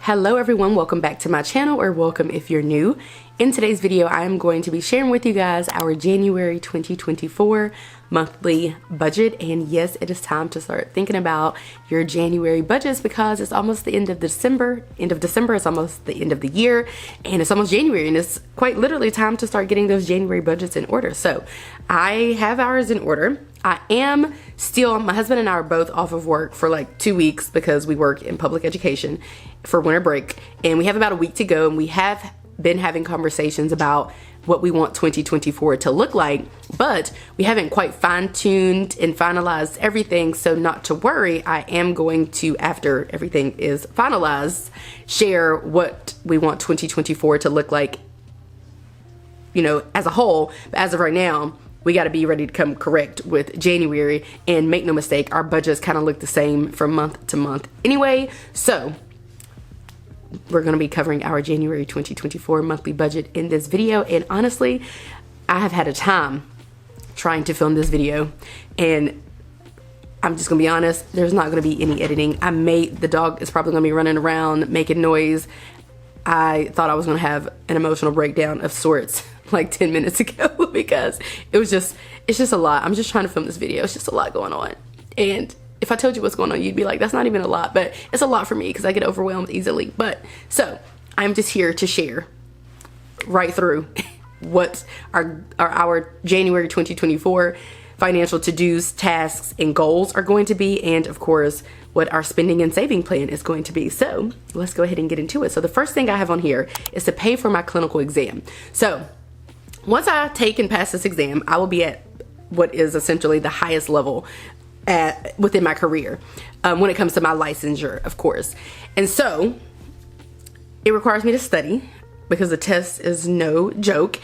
Hello everyone, welcome back to my channel, or welcome if you're new. In today's video, I am going to be sharing with you guys our January 2024 monthly budget. And yes, it is time to start thinking about your January budgets because it's almost the end of December. End of December is almost the end of the year, and it's almost January, and it's quite literally time to start getting those January budgets in order. So I have ours in order. I am still, my husband and I are both off of work for like 2 weeks because we work in public education for winter break, and we have about a week to go, and we have been having conversations about what we want 2024 to look like, but we haven't quite fine-tuned and finalized everything. So not to worry, I am going to, after everything is finalized, share what we want 2024 to look like, you know, as a whole. But as of right now, we got to be ready to come correct with January, and make no mistake, our budgets kind of look the same from month to month anyway. So we're going to be covering our January 2024 monthly budget in this video. And honestly, I have had a time trying to film this video, and I'm just gonna be honest, there's not gonna be any editing. The dog is probably gonna be running around making noise. I thought I was gonna have an emotional breakdown of sorts like 10 minutes ago because it's just a lot. I'm just trying to film this video. It's just a lot going on. And if I told you what's going on, you'd be like, that's not even a lot, but it's a lot for me because I get overwhelmed easily. But so I'm just here to share right through what our January 2024 financial to-dos, tasks, and goals are going to be, and of course, what our spending and saving plan is going to be. So let's go ahead and get into it. So the first thing I have on here is to pay for my clinical exam. So once I take and pass this exam, I will be at what is essentially the highest level within my career when it comes to my licensure, of course. And so it requires me to study because the test is no joke,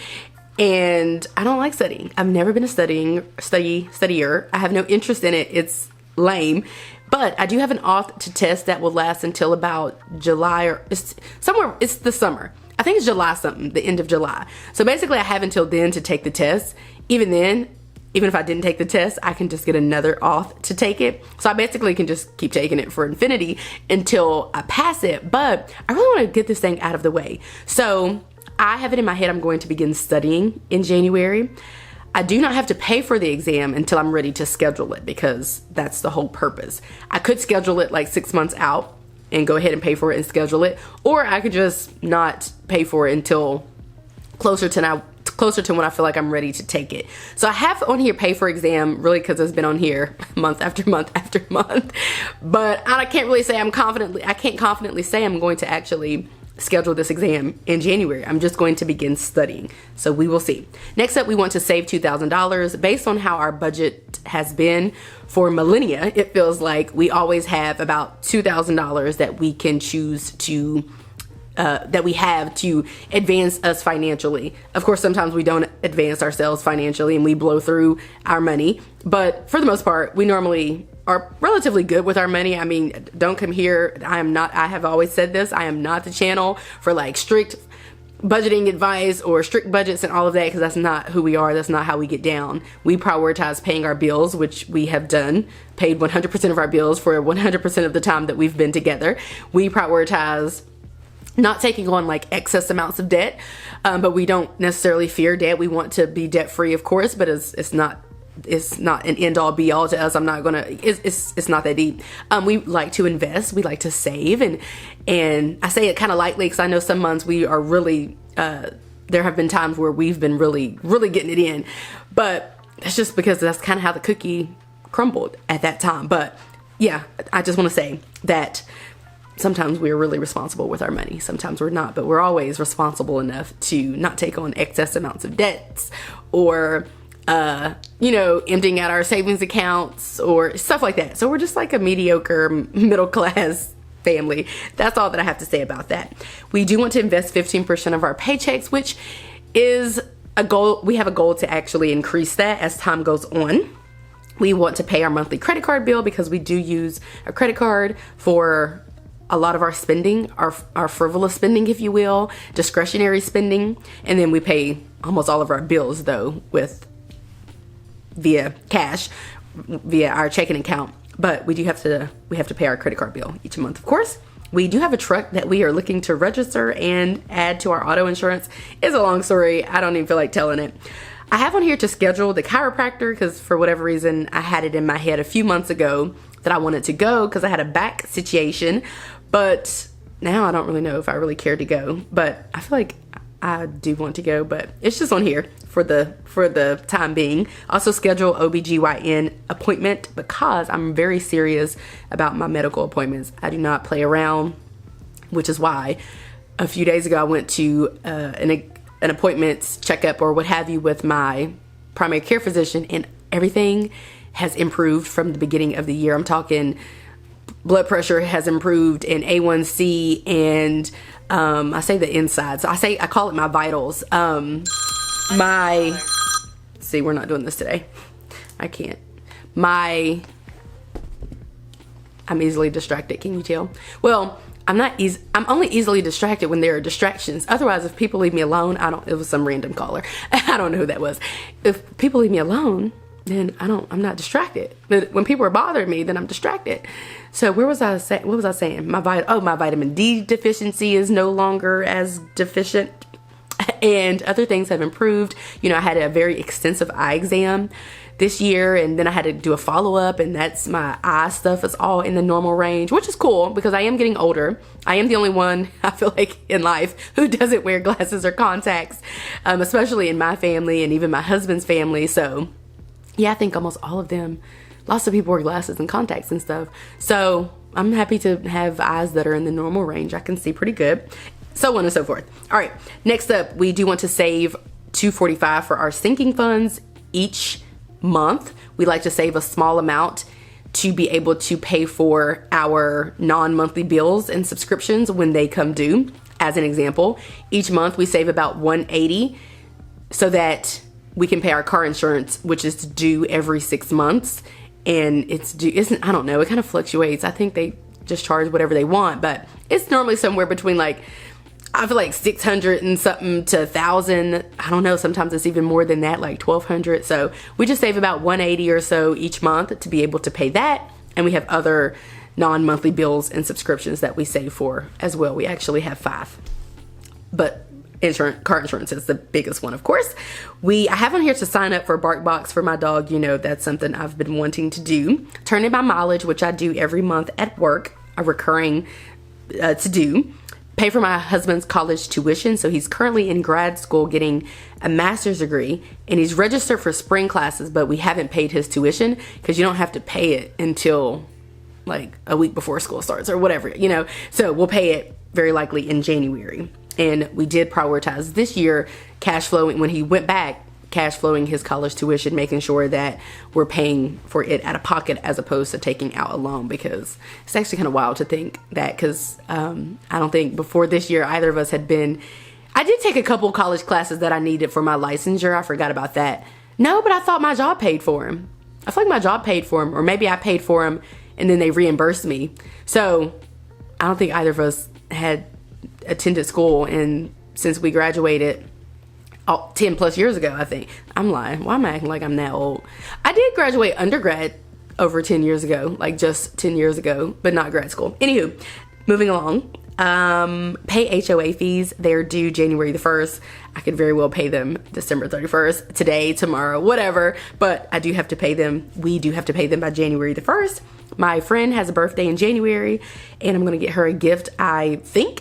and I don't like studying. I've never been a studier. I have no interest in it. It's lame. But I do have an auth to test that will last until about July, or it's the summer. I think it's July something, the end of July. So basically I have until then to take the test. Even then, even if I didn't take the test, I can just get another auth to take it. So I basically can just keep taking it for infinity until I pass it. But I really want to get this thing out of the way. So I have it in my head I'm going to begin studying in January. I do not have to pay for the exam until I'm ready to schedule it, because that's the whole purpose. I could schedule it like 6 months out and go ahead and pay for it and schedule it, or I could just not pay for it until closer to when I feel like I'm ready to take it. So I have on here pay for exam, really, because it's been on here month after month after month. But I can't really say I can't confidently say I'm going to actually schedule this exam in January. I'm just going to begin studying. So we will see. Next up, we want to save $2,000. Based on how our budget has been for millennia, it feels like we always have about $2,000 that we can choose to that we have to advance us financially. Of course, sometimes we don't advance ourselves financially and we blow through our money, but for the most part, we normally are relatively good with our money. I mean, don't come here. I have always said this, I am not the channel for like strict budgeting advice or strict budgets and all of that, because that's not who we are. That's not how we get down. We prioritize paying our bills, which we have done, paid 100% of our bills for 100% of the time that we've been together. We prioritize not taking on like excess amounts of debt, but we don't necessarily fear debt. We want to be debt free, of course, but it's not an end all be all to us. It's not that deep. We like to invest, we like to save, and I say it kind of lightly because I know some months we are really, there have been times where we've been really getting it in, but that's just because that's kind of how the cookie crumbled at that time. But yeah, I just want to say that sometimes we're really responsible with our money. Sometimes we're not, but we're always responsible enough to not take on excess amounts of debts, or emptying out our savings accounts or stuff like that. So we're just like a mediocre middle class family. That's all that I have to say about that. We do want to invest 15% of our paychecks, which is a goal. We have a goal to actually increase that as time goes on. We want to pay our monthly credit card bill because we do use a credit card for a lot of our spending, our frivolous spending, if you will, discretionary spending. And then we pay almost all of our bills though via cash, via our checking account. But we have to pay our credit card bill each month, of course. We do have a truck that we are looking to register and add to our auto insurance. It's a long story. I don't even feel like telling it. I have on here to schedule the chiropractor because for whatever reason, I had it in my head a few months ago that I wanted to go because I had a back situation. But now I don't really know if I really care to go. But I feel like I do want to go, but it's just on here for the time being. Also schedule OBGYN appointment because I'm very serious about my medical appointments. I do not play around, which is why a few days ago I went to an appointment checkup or what have you with my primary care physician, and everything has improved from the beginning of the year. I'm talking blood pressure has improved, and A1C, and I say the insides. I call it my vitals. See, we're not doing this today. I can't. I'm easily distracted. Can you tell? Well, I'm only easily distracted when there are distractions. Otherwise, if people leave me alone, it was some random caller. I don't know who that was. If people leave me alone, then I'm not distracted. But when people are bothering me, then I'm distracted. So what was I saying? My vitamin D deficiency is no longer as deficient, and other things have improved. You know, I had a very extensive eye exam this year, and then I had to do a follow-up, and that's my eye stuff is all in the normal range, which is cool because I am getting older. I am the only one, I feel like, in life who doesn't wear glasses or contacts, especially in my family and even my husband's family. So yeah, I think almost all of them, lots of people wear glasses and contacts and stuff. So I'm happy to have eyes that are in the normal range. I can see pretty good, so on and so forth. All right, next up, we do want to save $245 for our sinking funds each month. We like to save a small amount to be able to pay for our non-monthly bills and subscriptions when they come due. As an example, each month we save about $180 so that we can pay our car insurance, which is due every 6 months. And I don't know, it kind of fluctuates. I think they just charge whatever they want, but it's normally somewhere between I feel like 600 and something to 1,000. I don't know. Sometimes it's even more than that, like 1,200. So we just save about 180 or so each month to be able to pay that. And we have other non-monthly bills and subscriptions that we save for as well. We actually have 5, but car insurance is the biggest one, of course. I have on here to sign up for BarkBox for my dog. You know, that's something I've been wanting to do. Turn in my mileage, which I do every month at work, a recurring to do. Pay for my husband's college tuition. So he's currently in grad school getting a master's degree, and he's registered for spring classes, but we haven't paid his tuition because you don't have to pay it until like a week before school starts or whatever, you know. So we'll pay it very likely in January. And we did prioritize this year cash flowing when he went back, cash flowing his college tuition, making sure that we're paying for it out of pocket as opposed to taking out a loan, because it's actually kind of wild to think that, because I don't think before this year either of us had been. I did take a couple college classes that I needed for my licensure. I forgot about that. No, but I thought my job paid for him. I feel like my job paid for him, or maybe I paid for him and then they reimbursed me. So I don't think either of us had attended school, and since we graduated 10 plus years ago, I think. I'm lying. Why am I acting like I'm that old? I did graduate undergrad over 10 years ago, like just 10 years ago, but not grad school. Anywho, moving along. Pay HOA fees. They're due January the 1st. I could very well pay them December 31st, today, tomorrow, whatever, but I do have to pay them. We do have to pay them by January the 1st. My friend has a birthday in January, and I'm going to get her a gift, I think.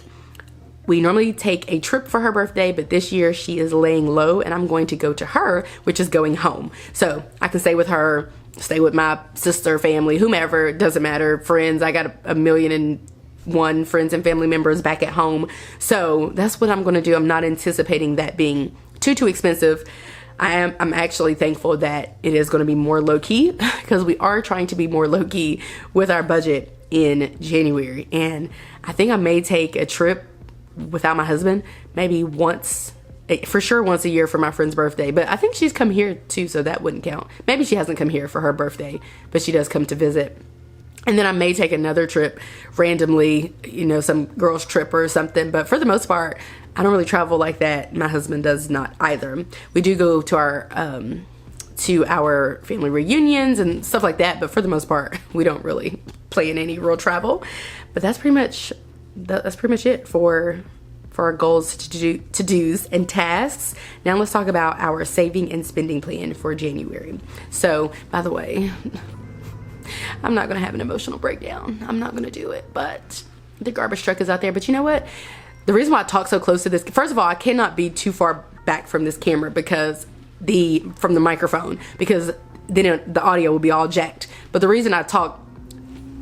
We normally take a trip for her birthday, but this year she is laying low, and I'm going to go to her, which is going home. So I can stay with her, stay with my sister, family, whomever, it doesn't matter, friends. I got a million and one friends and family members back at home. So that's what I'm going to do. I'm not anticipating that being too expensive. I'm actually thankful that it is going to be more low-key, because we are trying to be more low-key with our budget in January. And I think I may take a trip without my husband, maybe once, for sure once a year for my friend's birthday. But I think she's come here too, so that wouldn't count. Maybe she hasn't come here for her birthday, but she does come to visit. And then I may take another trip randomly, you know, some girls trip or something. But for the most part, I don't really travel like that. My husband does not either. We do go to our family reunions and stuff like that. But for the most part, we don't really plan any real travel. But that's pretty much that's pretty much it for our goals, to-dos and tasks. Now let's talk about our saving and spending plan for January. So, by the way, I'm not gonna have an emotional breakdown. I'm not gonna do it, but the garbage truck is out there. But you know what? The reason why I talk so close to this, first of all, I cannot be too far back from this camera from the microphone, because then the audio will be all jacked. But the reason I talk,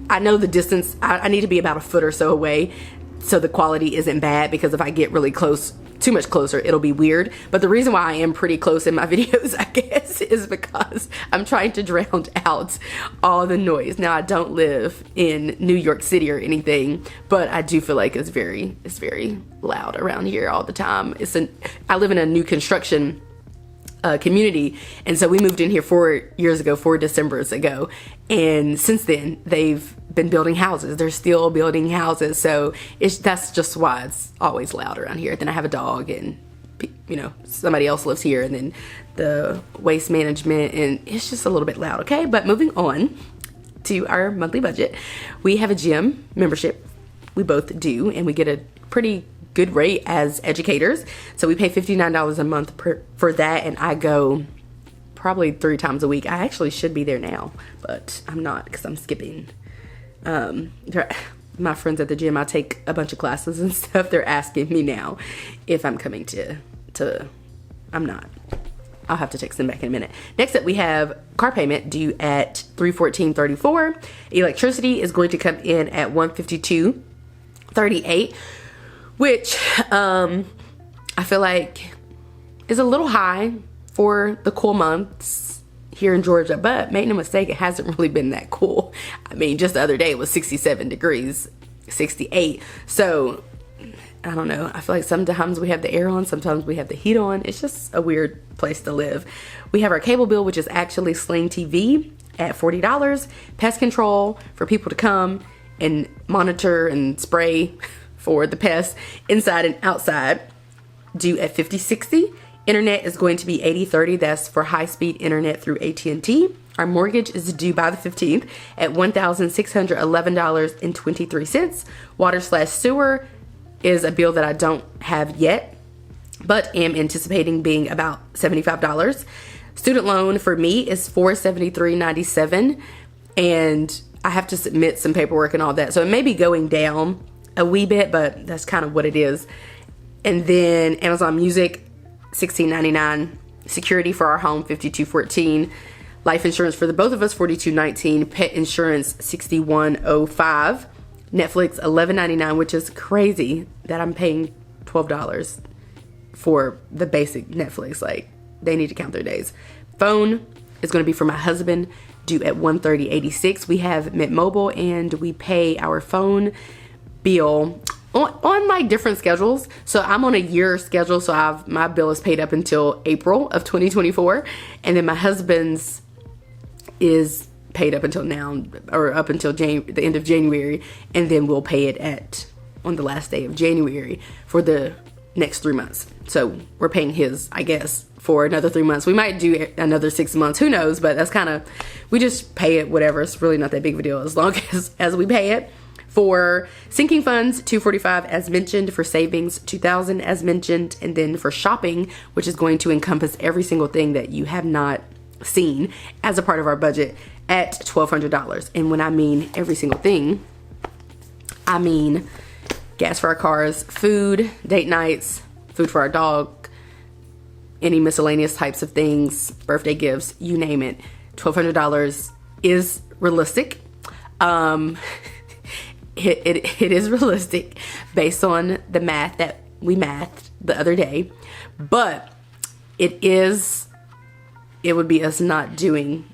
I know the distance, I need to be about a foot or so away so the quality isn't bad, because if I get really close, too much closer, it'll be weird. But the reason why I am pretty close in my videos, I guess, is because I'm trying to drown out all the noise. Now, I don't live in New York City or anything, but I do feel like it's very loud around here all the time. I live in a new construction community, and so we moved in here 4 Decembers ago, and since then they've been building houses. They're still building houses, so that's just why it's always loud around here. Then I have a dog, and somebody else lives here, and then the waste management, and it's just a little bit loud. Okay, but moving on to our monthly budget, we have a gym membership. We both do, and we get a pretty good rate as educators. So we pay $59 a month for that, and I go probably 3 times a week. I actually should be there now, but I'm not, because I'm skipping. My friends at the gym, I take a bunch of classes and stuff. They're asking me now if I'm coming to I'm not. I'll have to text them back in a minute. Next up, we have car payment due at $314.34. Electricity is going to come in at $152.38, which I feel like is a little high for the cool months here in Georgia, but make no mistake, it hasn't really been that cool. I mean, just the other day it was 67 degrees, 68. So I don't know. I feel like sometimes we have the air on, sometimes we have the heat on. It's just a weird place to live. We have our cable bill, which is actually Sling TV at $40. Pest control for people to come and monitor and spray for the pests inside and outside, due at $50.60. Internet is going to be $80.30. That's for high-speed internet through AT&T. Our mortgage is due by the 15th at $1,611.23. Water/sewer is a bill that I don't have yet, but am anticipating being about $75. Student loan for me is $473.97, and I have to submit some paperwork and all that. So it may be going down a wee bit, but that's kind of what it is. And then Amazon Music, $16.99. Security for our home, $52.14. Life insurance for the both of us, $42.19. Pet insurance, $61.05. Netflix, $11.99, which is crazy that I'm paying $12 for the basic Netflix. Like, they need to count their days. Phone is going to be for my husband, due at $130.86. We have Mint Mobile, and we pay our phone bill on like different schedules. So I'm on a year schedule, so my bill is paid up until April of 2024, and then my husband's is paid up until now, or up until the end of January, and then we'll pay it on the last day of January for the next 3 months. So we're paying his, I guess, for another 3 months. We might do another 6 months, who knows, but that's kind of, we just pay it, whatever. It's really not that big of a deal as long as we pay it. For sinking funds, $245 as mentioned. For savings, $2,000 as mentioned. And then for shopping, which is going to encompass every single thing that you have not seen as a part of our budget, at $1,200. And when I mean every single thing, I mean gas for our cars, food, date nights, food for our dog, any miscellaneous types of things, birthday gifts, you name it. $1,200 is realistic. It is realistic based on the math that we mathed the other day, but it would be us not doing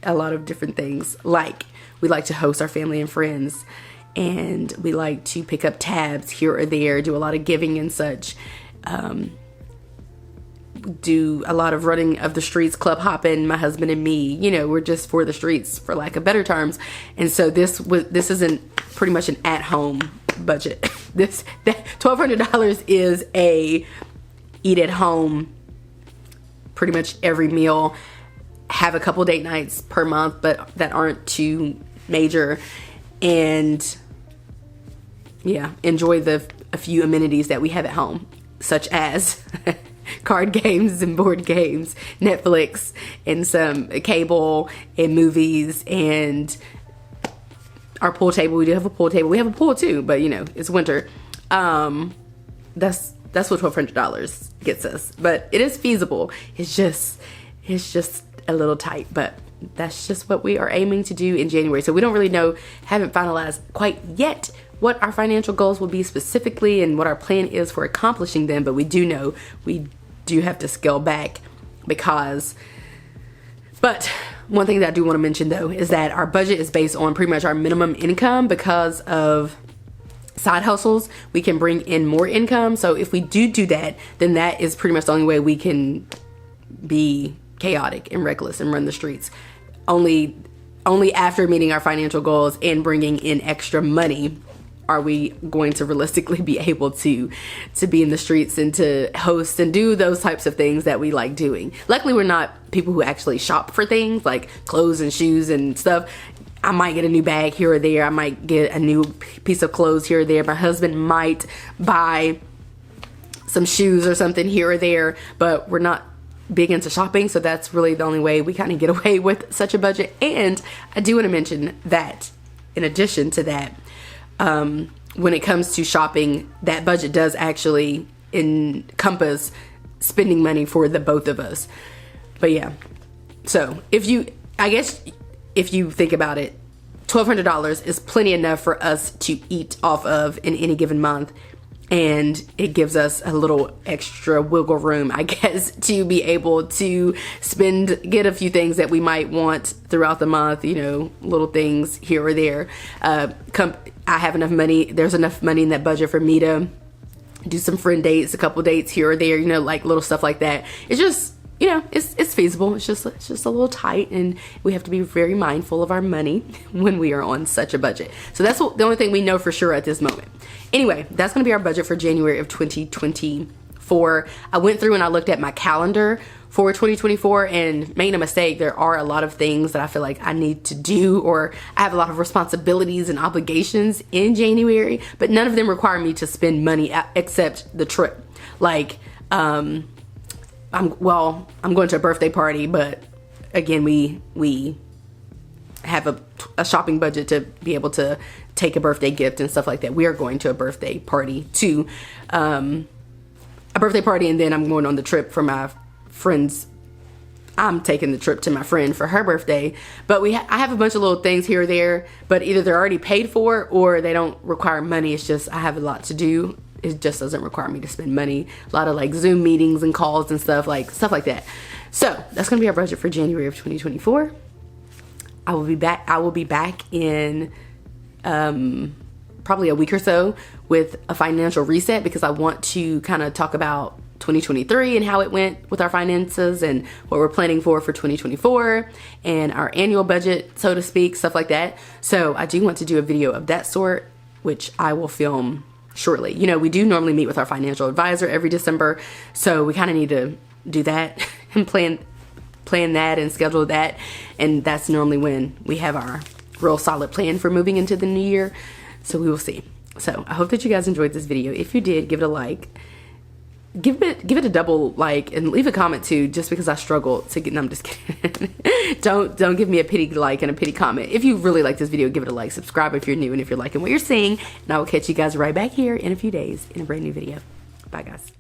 a lot of different things. Like, we like to host our family and friends, and we like to pick up tabs here or there, do a lot of giving and such, do a lot of running of the streets, club hopping, my husband and me. We're just for the streets, for lack of better terms. And so this isn't pretty much an at-home budget. That $1,200 is a eat at home, pretty much every meal, have a couple date nights per month, but that aren't too major, and yeah, enjoy a few amenities that we have at home, such as card games and board games, Netflix, and some cable and movies, and our pool table. We do have a pool table. We have a pool too, but you know, it's winter. That's what $1,200 gets us, but it is feasible. It's just a little tight, but that's just what we are aiming to do in January. So we don't really know, haven't finalized quite yet what our financial goals will be specifically and what our plan is for accomplishing them, but we do know we do have to scale back but one thing that I do want to mention though is that our budget is based on pretty much our minimum income. Because of side hustles, we can bring in more income. So if we do that, then that is pretty much the only way we can be chaotic and reckless and run the streets. Only after meeting our financial goals and bringing in extra money are we going to realistically be able to be in the streets and to host and do those types of things that we like doing. Luckily, we're not people who actually shop for things like clothes and shoes and stuff. I might get a new bag here or there. I might get a new piece of clothes here or there. My husband might buy some shoes or something here or there, but we're not big into shopping. So that's really the only way we kind of get away with such a budget. And I do want to mention that in addition to that, when it comes to shopping, that budget does actually encompass spending money for the both of us. But yeah, so if you think about it, $1,200 is plenty enough for us to eat off of in any given month. And it gives us a little extra wiggle room, I guess, to be able to get a few things that we might want throughout the month, you know, little things here or there. I have enough money. There's enough money in that budget for me to do some friend dates, a couple dates here or there, you know, like little stuff like that. It's just, you know, it's feasible. It's just a little tight, and we have to be very mindful of our money when we are on such a budget. So that's the only thing we know for sure at this moment. Anyway, that's going to be our budget for January of 2024. I went through and I looked at my calendar for 2024 and made a mistake. There are a lot of things that I feel like I need to do, or I have a lot of responsibilities and obligations in January, but none of them require me to spend money except the trip. Like, I'm going to a birthday party, but again, we have a shopping budget to be able to take a birthday gift and stuff like that. We are going to a birthday party and then I'm going on the trip for my friends. I'm taking the trip to my friend for her birthday, but I have a bunch of little things here or there, but either they're already paid for or they don't require money. It's just I have a lot to do. It just doesn't require me to spend money. A lot of like Zoom meetings and calls and stuff like that. So that's gonna be our budget for January of 2024. I will be back in probably a week or so with a financial reset, because I want to kind of talk about 2023 and how it went with our finances and what we're planning for 2024 and our annual budget, so to speak, stuff like that. So I do want to do a video of that sort, which I will film shortly. You know, we do normally meet with our financial advisor every December, so we kind of need to do that and plan that and schedule that, and that's normally when we have our real solid plan for moving into the new year. So we will see. So I hope that you guys enjoyed this video. If you did, give it a like. Give it a double like, and leave a comment too, just because I struggle to get. No, I'm just kidding. don't give me a pity like and a pity comment. If you really like this video, give it a like. Subscribe if you're new and if you're liking what you're seeing. And I will catch you guys right back here in a few days in a brand new video. Bye guys.